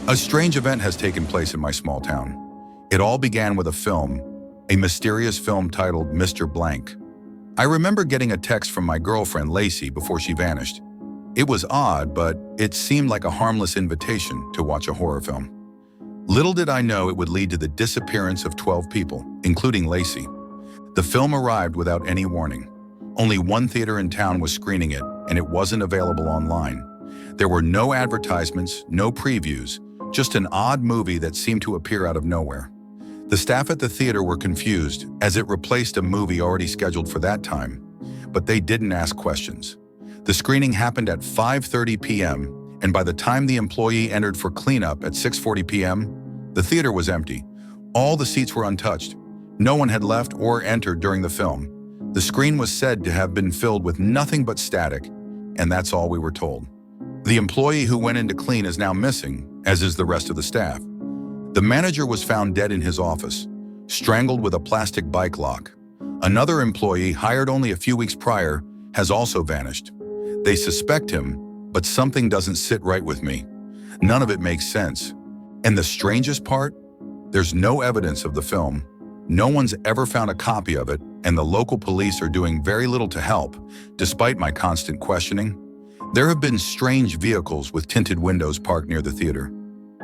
A strange event has taken place in my small town. It all began with a mysterious film titled Mr. Blank. I remember getting a text from my girlfriend Lacey before she vanished. It was odd, but it seemed like a harmless invitation to watch a horror film. Little did I know it would lead to the disappearance of 12 people, including Lacey. The film arrived without any warning. Only one theater in town was screening it, and it wasn't available online. There were no advertisements, no previews, just an odd movie that seemed to appear out of nowhere. The staff at the theater were confused as it replaced a movie already scheduled for that time, but they didn't ask questions. The screening happened at 5:30 p.m., and by the time the employee entered for cleanup at 6:40 p.m., the theater was empty. All the seats were untouched. No one had left or entered during the film. The screen was said to have been filled with nothing but static, and that's all we were told. The employee who went in to clean is now missing, as is the rest of the staff. The manager was found dead in his office, strangled with a plastic bike lock. Another employee, hired only a few weeks prior, has also vanished. They suspect him, but something doesn't sit right with me. None of it makes sense. And the strangest part? There's no evidence of the film. No one's ever found a copy of it, and the local police are doing very little to help, despite my constant questioning. There have been strange vehicles with tinted windows parked near the theater,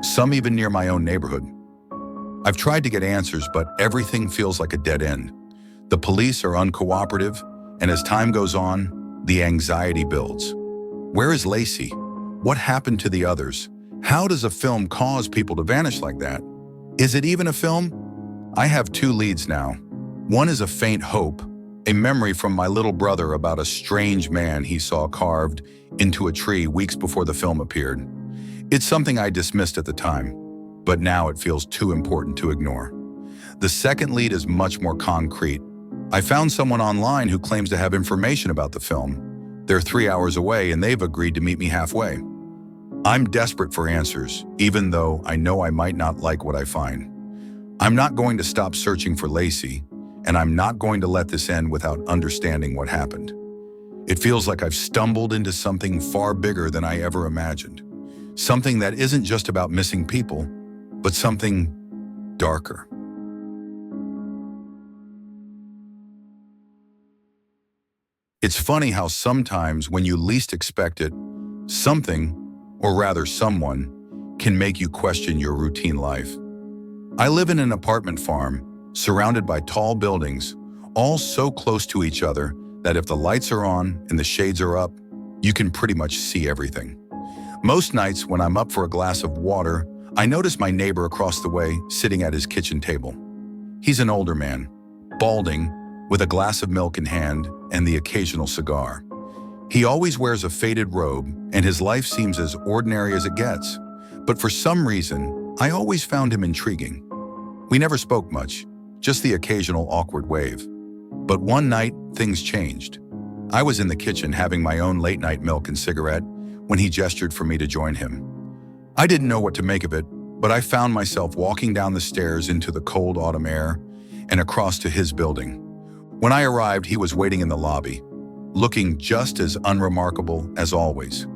some even near my own neighborhood. I've tried to get answers, but everything feels like a dead end. The police are uncooperative, and as time goes on, the anxiety builds. Where is Lacey? What happened to the others? How does a film cause people to vanish like that? Is it even a film? I have two leads now. One is a faint hope, a memory from my little brother about a strange man he saw carved into a tree weeks before the film appeared. It's something I dismissed at the time, but now it feels too important to ignore. The second lead is much more concrete. I found someone online who claims to have information about the film. They're 3 hours away and they've agreed to meet me halfway. I'm desperate for answers, even though I know I might not like what I find. I'm not going to stop searching for Lacey, and I'm not going to let this end without understanding what happened. It feels like I've stumbled into something far bigger than I ever imagined. Something that isn't just about missing people, but something darker. It's funny how sometimes when you least expect it, something, or rather someone, can make you question your routine life. I live in an apartment farm, surrounded by tall buildings, all so close to each other that if the lights are on and the shades are up, you can pretty much see everything. Most nights when I'm up for a glass of water, I notice my neighbor across the way sitting at his kitchen table. He's an older man, balding, with a glass of milk in hand and the occasional cigar. He always wears a faded robe, and his life seems as ordinary as it gets. But for some reason, I always found him intriguing. We never spoke much, just the occasional awkward wave. But one night, things changed. I was in the kitchen having my own late-night milk and cigarette when he gestured for me to join him. I didn't know what to make of it, but I found myself walking down the stairs into the cold autumn air and across to his building. When I arrived, he was waiting in the lobby, looking just as unremarkable as always.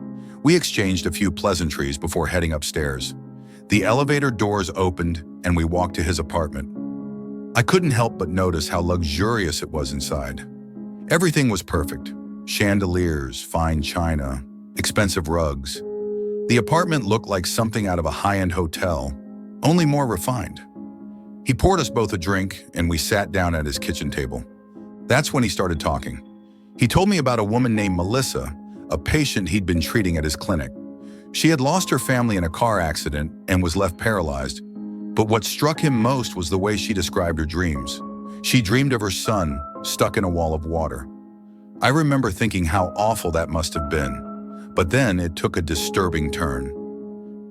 We exchanged a few pleasantries before heading upstairs. The elevator doors opened and we walked to his apartment. I couldn't help but notice how luxurious it was inside. Everything was perfect. Chandeliers, fine china, expensive rugs. The apartment looked like something out of a high-end hotel, only more refined. He poured us both a drink and we sat down at his kitchen table. That's when he started talking. He told me about a woman named Melissa, a patient he'd been treating at his clinic. She had lost her family in a car accident and was left paralyzed. But what struck him most was the way she described her dreams. She dreamed of her son stuck in a wall of water. I remember thinking how awful that must have been, but then it took a disturbing turn.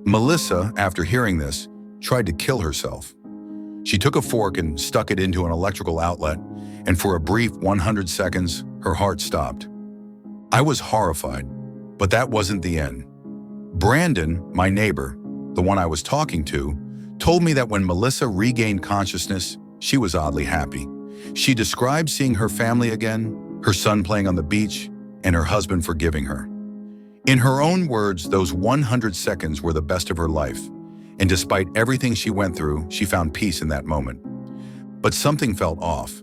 Melissa, after hearing this, tried to kill herself. She took a fork and stuck it into an electrical outlet, and for a brief 100 seconds, her heart stopped. I was horrified, but that wasn't the end. Brandon, my neighbor, the one I was talking to, told me that when Melissa regained consciousness, she was oddly happy. She described seeing her family again, her son playing on the beach, and her husband forgiving her. In her own words, those 100 seconds were the best of her life, And despite everything she went through, she found peace in that moment. But something felt off.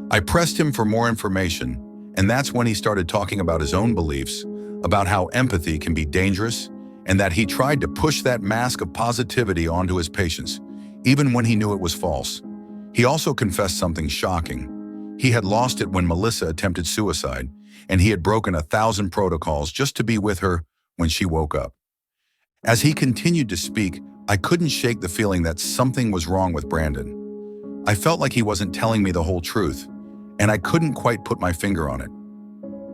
I pressed him for more information, and that's when he started talking about his own beliefs, about how empathy can be dangerous, and that he tried to push that mask of positivity onto his patients, even when he knew it was false. He also confessed something shocking. He had lost it when Melissa attempted suicide, and he had broken 1,000 protocols just to be with her when she woke up. As he continued to speak, I couldn't shake the feeling that something was wrong with Brandon. I felt like he wasn't telling me the whole truth, and I couldn't quite put my finger on it.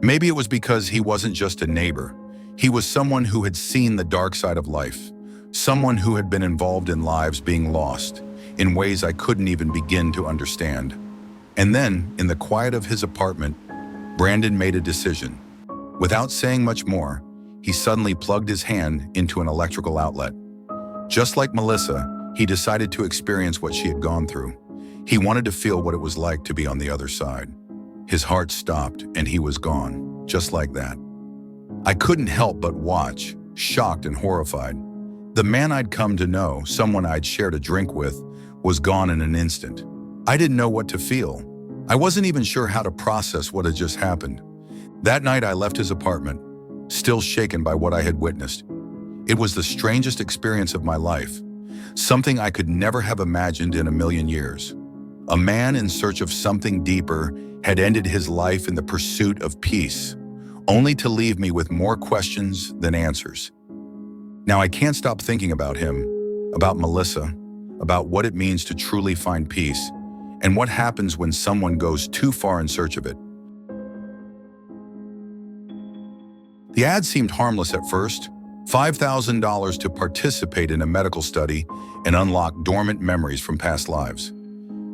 Maybe it was because he wasn't just a neighbor. He was someone who had seen the dark side of life, someone who had been involved in lives being lost in ways I couldn't even begin to understand. And then, in the quiet of his apartment, Brandon made a decision. Without saying much more, he suddenly plugged his hand into an electrical outlet. Just like Melissa, he decided to experience what she had gone through. He wanted to feel what it was like to be on the other side. His heart stopped and he was gone, just like that. I couldn't help but watch, shocked and horrified. The man I'd come to know, someone I'd shared a drink with, was gone in an instant. I didn't know what to feel. I wasn't even sure how to process what had just happened. That night I left his apartment, still shaken by what I had witnessed. It was the strangest experience of my life, something I could never have imagined in a million years. A man in search of something deeper had ended his life in the pursuit of peace, only to leave me with more questions than answers. Now I can't stop thinking about him, about Melissa, about what it means to truly find peace, and what happens when someone goes too far in search of it. The ad seemed harmless at first, $5,000 to participate in a medical study and unlock dormant memories from past lives.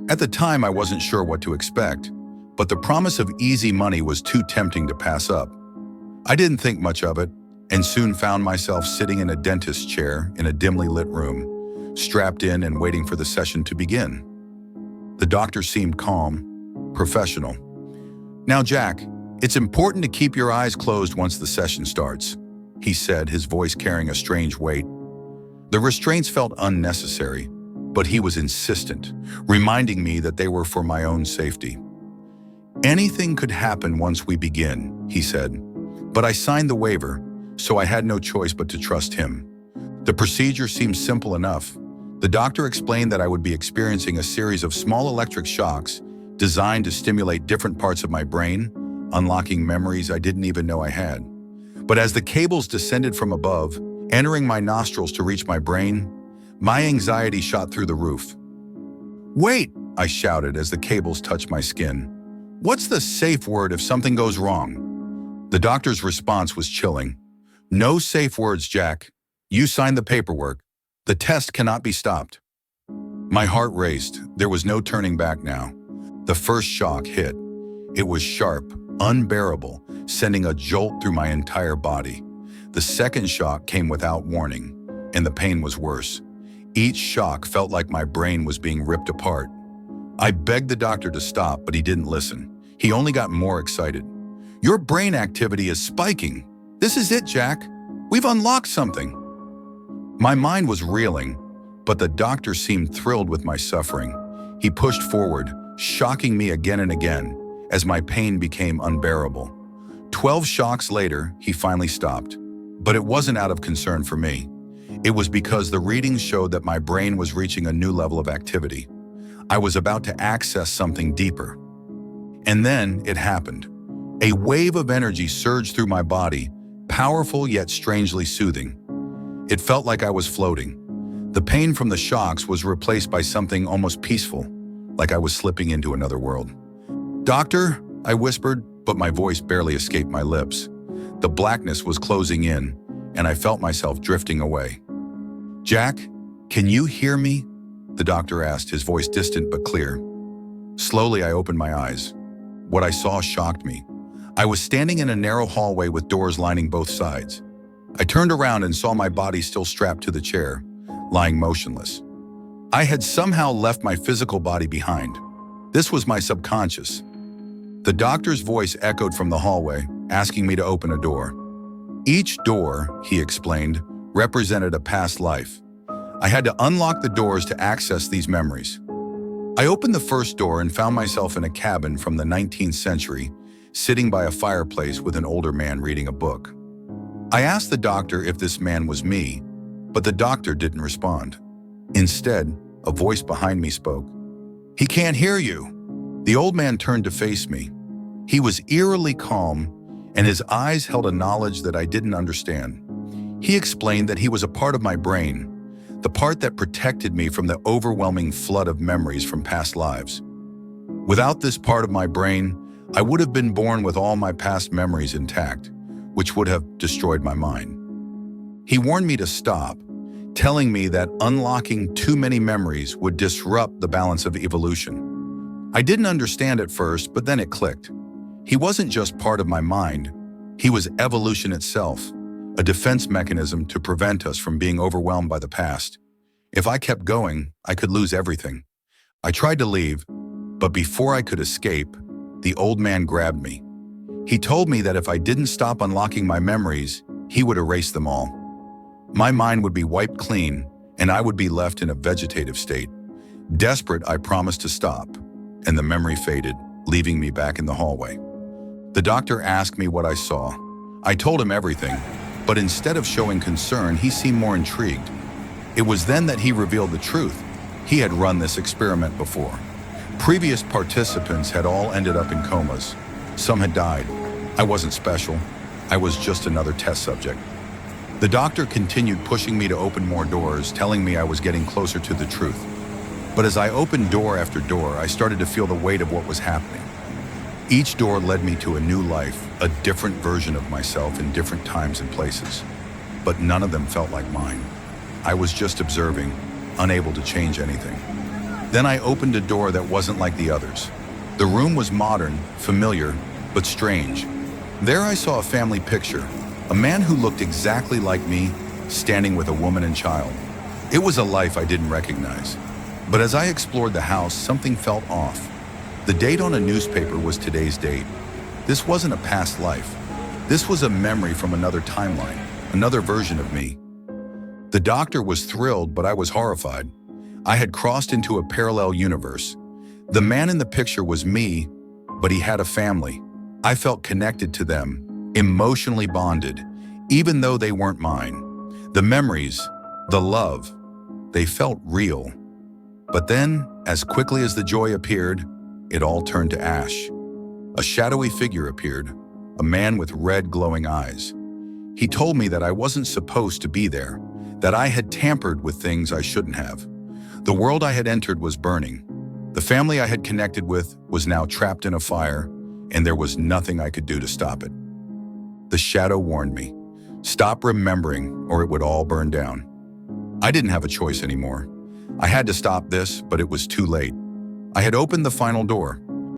At the time, I wasn't sure what to expect, but the promise of easy money was too tempting to pass up. I didn't think much of it, and soon found myself sitting in a dentist's chair in a dimly lit room, strapped in and waiting for the session to begin. The doctor seemed calm, professional. "Now, Jack, it's important to keep your eyes closed once the session starts," he said, his voice carrying a strange weight. The restraints felt unnecessary, but he was insistent, reminding me that they were for my own safety. "Anything could happen once we begin," he said, but I signed the waiver, so I had no choice but to trust him. The procedure seemed simple enough. The doctor explained that I would be experiencing a series of small electric shocks designed to stimulate different parts of my brain, unlocking memories I didn't even know I had. But as the cables descended from above, entering my nostrils to reach my brain, my anxiety shot through the roof. "Wait!" I shouted as the cables touched my skin. "What's the safe word if something goes wrong?" The doctor's response was chilling. "No safe words, Jack. You signed the paperwork. The test cannot be stopped." My heart raced. There was no turning back now. The first shock hit. It was sharp, unbearable, sending a jolt through my entire body. The second shock came without warning, and the pain was worse. Each shock felt like my brain was being ripped apart. I begged the doctor to stop, but he didn't listen. He only got more excited. "Your brain activity is spiking. This is it, Jack. We've unlocked something." My mind was reeling, but the doctor seemed thrilled with my suffering. He pushed forward, shocking me again and again, as my pain became unbearable. 12 shocks later, he finally stopped. But it wasn't out of concern for me. It was because the readings showed that my brain was reaching a new level of activity. I was about to access something deeper. And then it happened. A wave of energy surged through my body, powerful yet strangely soothing. It felt like I was floating. The pain from the shocks was replaced by something almost peaceful, like I was slipping into another world. "Doctor," I whispered, but my voice barely escaped my lips. The blackness was closing in, and I felt myself drifting away. "Jack, can you hear me?" the doctor asked, his voice distant but clear. Slowly, I opened my eyes. What I saw shocked me. I was standing in a narrow hallway with doors lining both sides. I turned around and saw my body still strapped to the chair, lying motionless. I had somehow left my physical body behind. This was my subconscious. The doctor's voice echoed from the hallway, asking me to open a door. Each door, he explained, represented a past life. I had to unlock the doors to access these memories. I opened the first door and found myself in a cabin from the 19th century, sitting by a fireplace with an older man reading a book. I asked the doctor if this man was me, but the doctor didn't respond. Instead, a voice behind me spoke. "He can't hear you." The old man turned to face me. He was eerily calm, and his eyes held a knowledge that I didn't understand. He explained that he was a part of my brain, the part that protected me from the overwhelming flood of memories from past lives. Without this part of my brain, I would have been born with all my past memories intact, which would have destroyed my mind. He warned me to stop, telling me that unlocking too many memories would disrupt the balance of evolution. I didn't understand at first, but then it clicked. He wasn't just part of my mind, he was evolution itself, a defense mechanism to prevent us from being overwhelmed by the past. If I kept going, I could lose everything. I tried to leave, but before I could escape, the old man grabbed me. He told me that if I didn't stop unlocking my memories, he would erase them all. My mind would be wiped clean, and I would be left in a vegetative state. Desperate, I promised to stop, and the memory faded, leaving me back in the hallway. The doctor asked me what I saw. I told him everything, but instead of showing concern, he seemed more intrigued. It was then that he revealed the truth. He had run this experiment before. Previous participants had all ended up in comas. Some had died. I wasn't special. I was just another test subject. The doctor continued pushing me to open more doors, telling me I was getting closer to the truth. But as I opened door after door, I started to feel the weight of what was happening. Each door led me to a new life, a different version of myself in different times and places. But none of them felt like mine. I was just observing, unable to change anything. Then I opened a door that wasn't like the others. The room was modern, familiar, but strange. There I saw a family picture, a man who looked exactly like me, standing with a woman and child. It was a life I didn't recognize. But as I explored the house, something felt off. The date on a newspaper was today's date. This wasn't a past life. This was a memory from another timeline, another version of me. The doctor was thrilled, but I was horrified. I had crossed into a parallel universe. The man in the picture was me, but he had a family. I felt connected to them, emotionally bonded, even though they weren't mine. The memories, the love, they felt real. But then, as quickly as the joy appeared, it all turned to ash. A shadowy figure appeared, a man with red glowing eyes. He told me that I wasn't supposed to be there, that I had tampered with things I shouldn't have. The world I had entered was burning. The family I had connected with was now trapped in a fire, and there was nothing I could do to stop it. The shadow warned me, stop remembering or it would all burn down. I didn't have a choice anymore. I had to stop this, but it was too late. I had opened the final door.